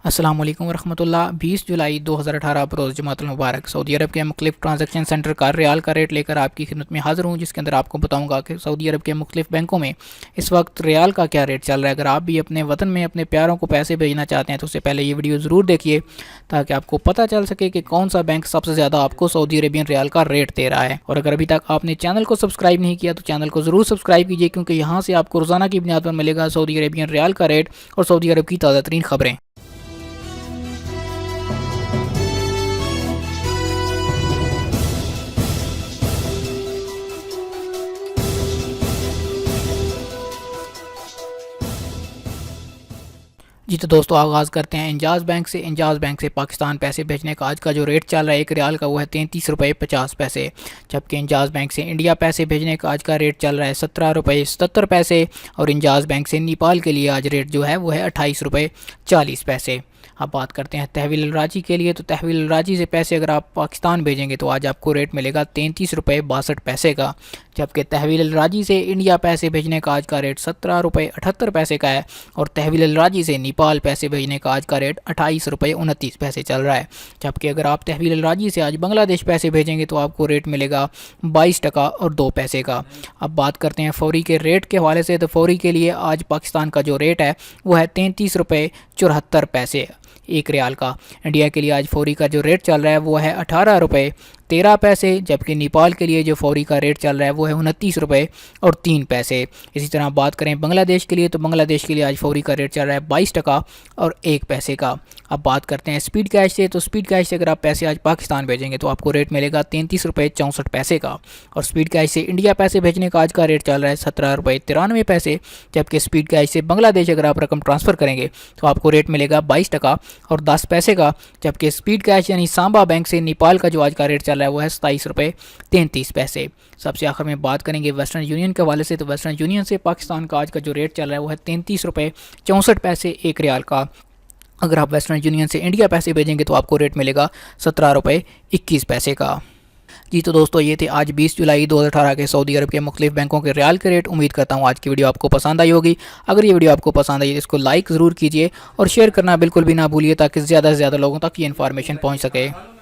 अस्सलाम वालेकुम रहमतुल्लाह। 20 जुलाई 2018 बरोज़ जुमातुल मुबारक सऊदी अरब के मुख्तलिफ ट्रांजैक्शन सेंटर का रियाल का रेट लेकर आपकी खिदमत में हाज़िर हूँ, जिसके अंदर आपको बताऊंगा कि सऊदी अरब के मुख्तलिफ बैंकों में इस वक्त रियाल का क्या रेट चल रहा है। अगर आप भी अपने वतन में अपने प्यारों को पैसे भेजना चाहते हैं तो उससे पहले ये वीडियो ज़रूर देखिए, ताकि आपको पता चल सके कि कौन सा बैंक सबसे ज़्यादा आपको सऊदी अरेबियन रियाल का रेट दे रहा है। और अगर अभी तक आपने चैनल को सब्सक्राइब नहीं किया तो चैनल को ज़रूर सब्सक्राइब कीजिए, क्योंकि यहाँ से आपको रोज़ाना की बुनियाद पर मिलेगा सऊदी अरेबियन रियाल का रेट और सऊदी अरब की ताज़ा तरीन खबरें। जी तो दोस्तों, आगाज़ करते हैं इंजाज़ बैंक से। इंजाज़ बैंक से पाकिस्तान पैसे भेजने का आज का जो रेट चल रहा है एक रियाल का, वो है 33 रुपये 50 पैसे। जबकि इंजाज़ बैंक से इंडिया पैसे भेजने का आज का रेट चल रहा है 17 रुपये 77 पैसे। और इंजाज़ बैंक से नेपाल के लिए आज रेट जो है वो है 28 रुपये 40 पैसे। अब बात करते हैं तहवील राजी के लिए। तो तहवील राजी से पैसे अगर आप पाकिस्तान भेजेंगे तो आज आपको रेट मिलेगा 33 रुपये 62 पैसे का। जबकि तहवील राजी से इंडिया पैसे भेजने का आज का रेट 17 रुपये 78 पैसे का है। और तहवील राजी से नेपाल पैसे भेजने का आज का रेट 28 रुपये 29 पैसे चल रहा है। जबकि अगर आप तहवील राजी से आज बांग्लादेश पैसे भेजेंगे तो आपको रेट मिलेगा 22 टका और 2 पैसे का। अब बात करते हैं फौरी के रेट के हवाले से। तो फौरी के लिए आज पाकिस्तान का जो रेट है वो है 33 रुपये 74 पैसे एक रियाल का। इंडिया के लिए आज फौरी का जो रेट चल रहा है वो है 18 रुपये 13 पैसे। जबकि नेपाल के लिए जो फौरी का रेट चल रहा है वो है 29 रुपये और 3 पैसे। इसी तरह बात करें बांग्लादेश के लिए, तो बांग्लादेश के लिए आज फौरी का रेट चल रहा है 22 टका और 1 पैसे का। अब बात करते हैं स्पीड कैश से। तो स्पीड कैश से अगर आप पैसे आज पाकिस्तान भेजेंगे तो आपको रेट मिलेगा 33 रुपये 64 पैसे का। और स्पीड कैश से इंडिया पैसे भेजने का आज का रेट चल रहा है 17 रुपये 93 पैसे। जबकि स्पीड कैश से बांग्लादेश अगर आप रकम ट्रांसफ़र करेंगे तो आपको रेट मिलेगा 22 टका और 10 पैसे का। जबकि स्पीड कैश यानी सांबा बैंक से नेपाल का जो आज का रेट चल रहा है वो है 27 रुपये 33 पैसे। सबसे आखिर में बात करेंगे वेस्टर्न यूनियन के हवाले से। तो वेस्टर्न यूनियन से पाकिस्तान का आज का जो रेट चल रहा है वो है 33 रुपये 64 पैसे एक रियाल का। अगर आप वेस्टर्न यूनियन से इंडिया पैसे भेजेंगे तो आपको रेट मिलेगा 17 रुपये 21 पैसे का। जी तो दोस्तों, ये थे आज 20 जुलाई 2018 के सऊदी अरब के मुख्तलिफ बैंकों के रियाल के रेट। उम्मीद करता हूँ आज की वीडियो आपको पसंद आई होगी। अगर ये वीडियो आपको पसंद आई तो इसको लाइक ज़रूर कीजिए और शेयर करना बिल्कुल भी ना भूलिए, ताकि ज़्यादा से ज़्यादा लोगों तक ये इन्फॉर्मेशन पहुँच सके।